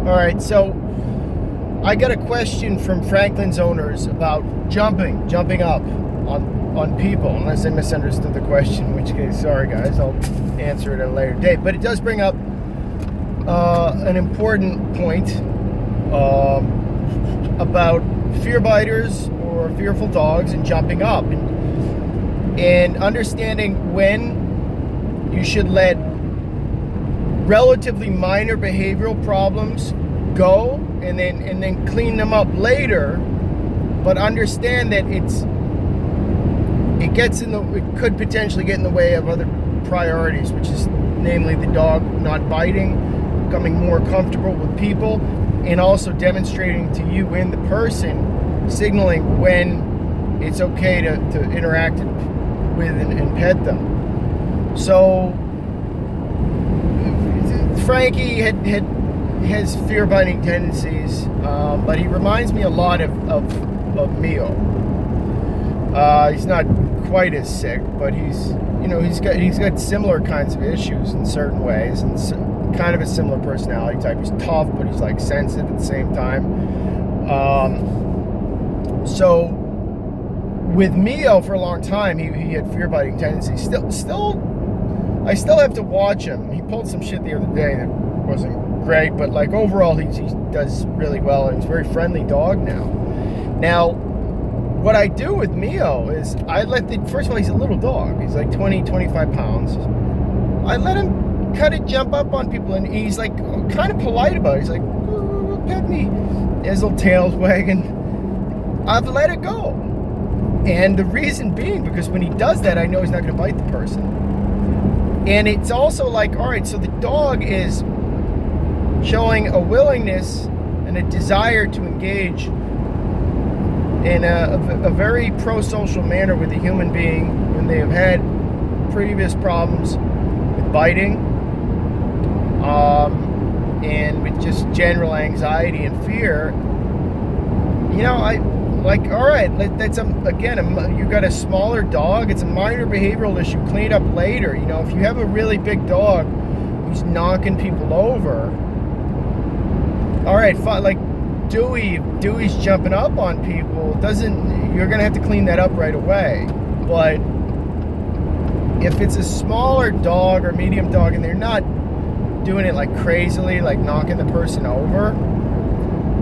All right, so I got a question from Franklin's owners about jumping up on people, unless I misunderstood the question, in which case, sorry guys, I'll answer it at a later date. But it does bring up an important point about fear biters or fearful dogs and jumping up, and understanding when you should let relatively minor behavioral problems go and then clean them up later, but understand that it could potentially get in the way of other priorities, which is namely the dog not biting, becoming more comfortable with people, and also demonstrating to you and the person, signaling when it's okay to interact with and pet them. So Frankie has fear-biting tendencies, but he reminds me a lot of Mio. He's not quite as sick, but he's got similar kinds of issues in certain ways, and kind of a similar personality type. He's tough, but he's like sensitive at the same time. So with Mio for a long time, he had fear-biting tendencies. I still have to watch him. He pulled some shit the other day that wasn't great, but like overall he does really well, and he's a very friendly dog now. Now, what I do with Mio is first of all, he's a little dog. He's like 25 pounds. I let him kind of jump up on people, and he's like kind of polite about it. He's like, "Ooh, pet me." His little tail's wagging. I've let it go. And the reason being, because when he does that, I know he's not going to bite the person. And it's also like, all right, so the dog is showing a willingness and a desire to engage in a very pro-social manner with a human being when they have had previous problems with biting, and with just general anxiety and fear. All right, that's you got a smaller dog. It's a minor behavioral issue. Clean it up later. If you have a really big dog who's knocking people over, all right, like Dewey's jumping up on people. You're gonna have to clean that up right away. But if it's a smaller dog or medium dog and they're not doing it like crazily, like knocking the person over,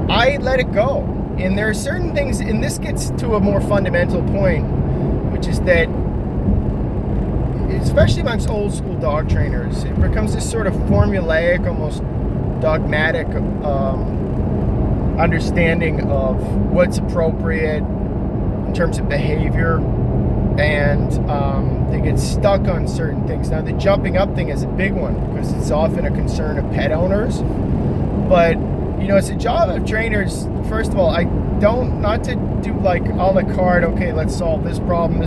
I let it go. And there are certain things, and this gets to a more fundamental point, which is that, especially amongst old school dog trainers, it becomes this sort of formulaic, almost dogmatic understanding of what's appropriate in terms of behavior, and they get stuck on certain things. Now, the jumping up thing is a big one because it's often a concern of pet owners, but it's a job of trainers. First of all, not to do like a la carte, okay, let's solve this problem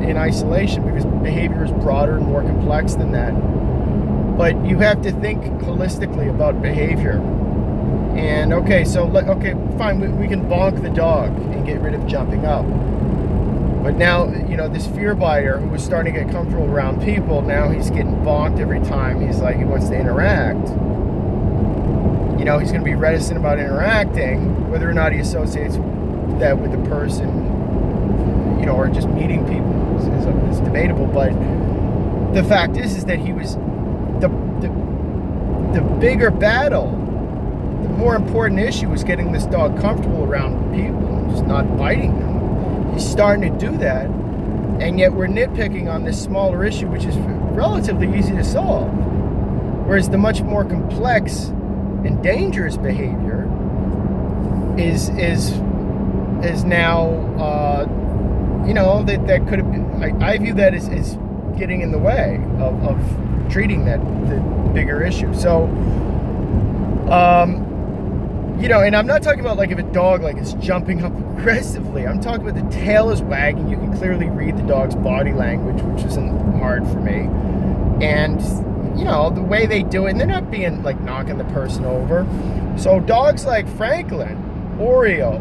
in isolation, because behavior is broader and more complex than that. But you have to think holistically about behavior. And okay, fine, we can bonk the dog and get rid of jumping up. But now, this fear biter who was starting to get comfortable around people, now he's getting bonked every time he wants to interact. He's going to be reticent about interacting, whether or not he associates that with a person, or just meeting people is debatable. But the fact is that he was the bigger battle, the more important issue was getting this dog comfortable around people and just not biting them. He's starting to do that, and yet we're nitpicking on this smaller issue, which is relatively easy to solve. Whereas the much more complex and dangerous behavior is now, that could have been, I view that as getting in the way of treating the bigger issue. So, and I'm not talking about like if a dog is jumping up aggressively. I'm talking about the tail is wagging. You can clearly read the dog's body language, which isn't hard for me. And the way they do it, and they're not being like knocking the person over. So dogs like Franklin, Oreo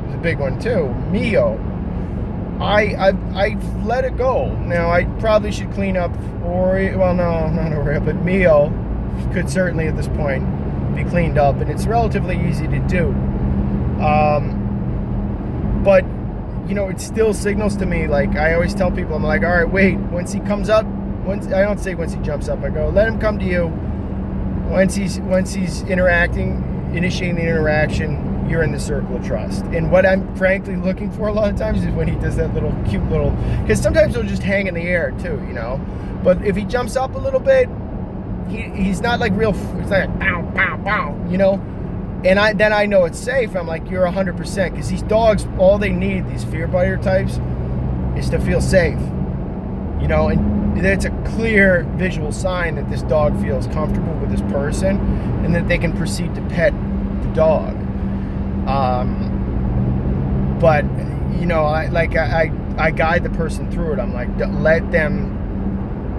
is a big one too, Mio, I let it go. Now I probably should clean up Oreo. Well, no, not Oreo, but Mio could certainly at this point be cleaned up, and it's relatively easy to do. But you know, it still signals to me, like I always tell people, I'm like, all right, wait, once he comes up, I don't say once he jumps up, I go, let him come to you. Once he's initiating the interaction, you're in the circle of trust. And what I'm frankly looking for a lot of times is when he does that cute little, because sometimes he'll just hang in the air too, you know. But if he jumps up a little bit, he's not like real, it's like bow, bow, bow, you know. And then I know it's safe. I'm like, you're 100%, because these dogs, all they need, these fear biter types, is to feel safe, you know. And it's a clear visual sign that this dog feels comfortable with this person, and that they can proceed to pet the dog. But you know, I guide the person through it. I'm like, let them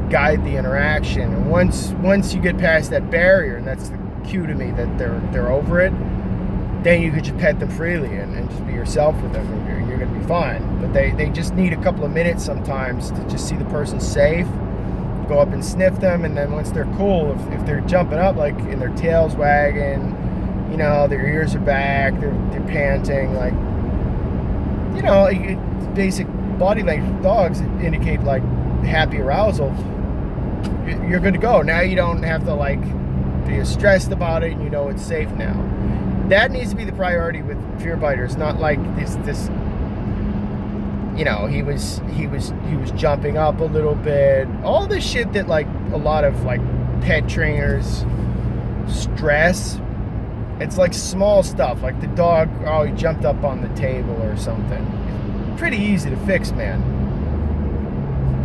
guide the interaction, and once you get past that barrier, and that's the cue to me that they're over it, then you could just pet them freely and just be yourself with them, and you're gonna be fine. But they just need a couple of minutes sometimes to just see the person safe, go up and sniff them, and then once they're cool, if they're jumping up, like, and their tail's wagging, you know, their ears are back, they're panting, like, you know, basic body language of dogs indicate like happy arousal, you're good to go. Now you don't have to like be stressed about it, and you know it's safe now. That needs to be the priority with fear biters, not like this you know, he was jumping up a little bit, all this shit that like a lot of like pet trainers stress. It's like small stuff, like the dog, oh, he jumped up on the table or something. It's pretty easy to fix, man.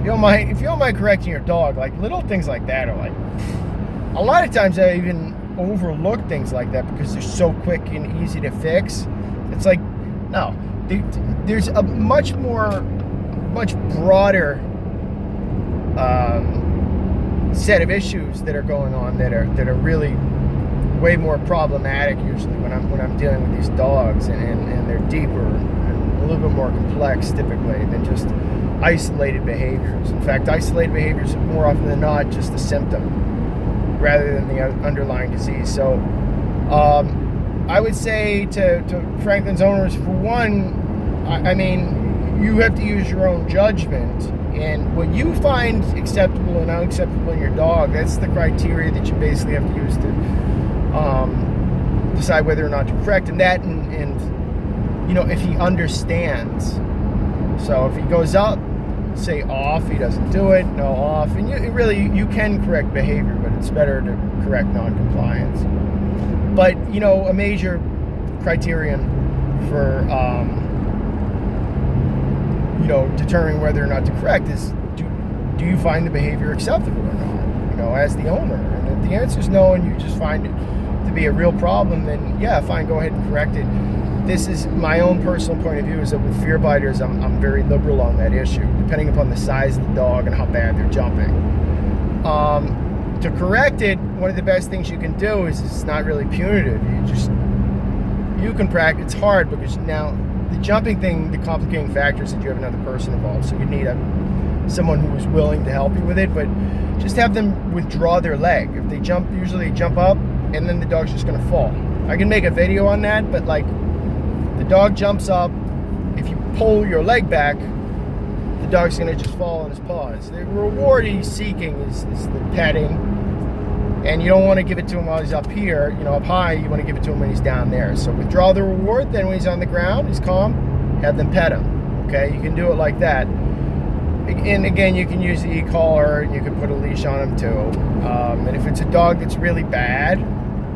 If you don't mind correcting your dog, like little things like that are like, a lot of times I even overlook things like that because they're so quick and easy to fix. It's like, no, there's a much broader set of issues that are going on that are really way more problematic usually when I'm dealing with these dogs, and they're deeper and a little bit more complex typically than just isolated behaviors. In fact, isolated behaviors are more often than not just a symptom rather than the underlying disease. So I would say to Franklin's owners, for one, I mean, you have to use your own judgment, and what you find acceptable and unacceptable in your dog, that's the criteria that you basically have to use to decide whether or not to correct. And that, and you know, if he understands. So if he goes up, say off, he doesn't do it, no off, and you can correct behavior, but it's better to correct non-compliance. But you know, a major criterion for you know, determining whether or not to correct is, do you find the behavior acceptable or not, you know, as the owner. And if the answer is no, and you just find it to be a real problem, then yeah, fine, go ahead and correct it. This is my own personal point of view, is that with fear biters, I'm very liberal on that issue, depending upon the size of the dog and how bad they're jumping. To correct it, one of the best things you can do is, it's not really punitive. You can practice. It's hard because now the jumping thing, the complicating factor is that you have another person involved, so you need someone who is willing to help you with it. But just have them withdraw their leg. If they jump, usually they jump up, and then the dog's just going to fall. I can make a video on that, but like, the dog jumps up, if you pull your leg back, the dog's gonna just fall on his paws. The reward he's seeking is the petting, and you don't want to give it to him while he's up here, you know, up high. You want to give it to him when he's down there. So withdraw the reward, then when he's on the ground, he's calm, have them pet him. Okay, you can do it like that. And again, you can use the e-collar, and you can put a leash on him too. And if it's a dog that's really bad,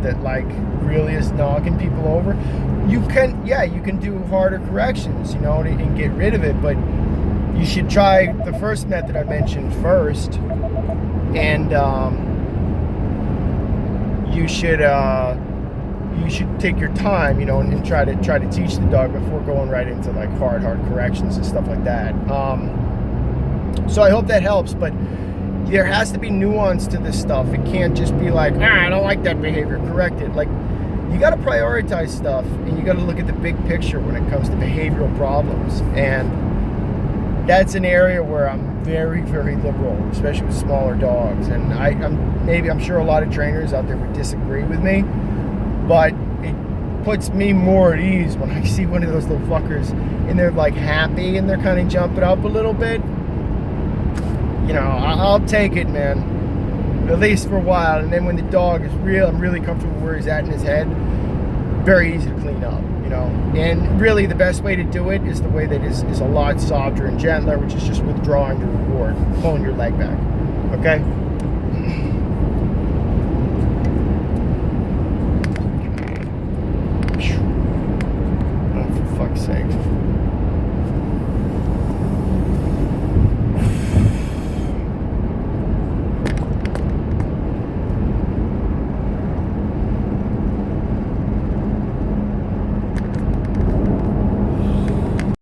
that like really is knocking people over, you can do harder corrections, you know, and get rid of it. But you should try the first method I mentioned first, and you should take your time, you know, and try to teach the dog before going right into like hard corrections and stuff like that. So I hope that helps, but there has to be nuance to this stuff. It can't just be like, I don't like that behavior, correct it. Like, you got to prioritize stuff, and you got to look at the big picture when it comes to behavioral problems. And that's an area where I'm very, very liberal, especially with smaller dogs. And I'm sure a lot of trainers out there would disagree with me, but it puts me more at ease when I see one of those little fuckers and they're like happy and they're kind of jumping up a little bit. You know, I'll take it, man, at least for a while. And then when the dog is I'm really comfortable where he's at in his head, very easy to clean up, you know. And really the best way to do it is the way that is a lot softer and gentler, which is just withdrawing your reward, pulling your leg back, okay?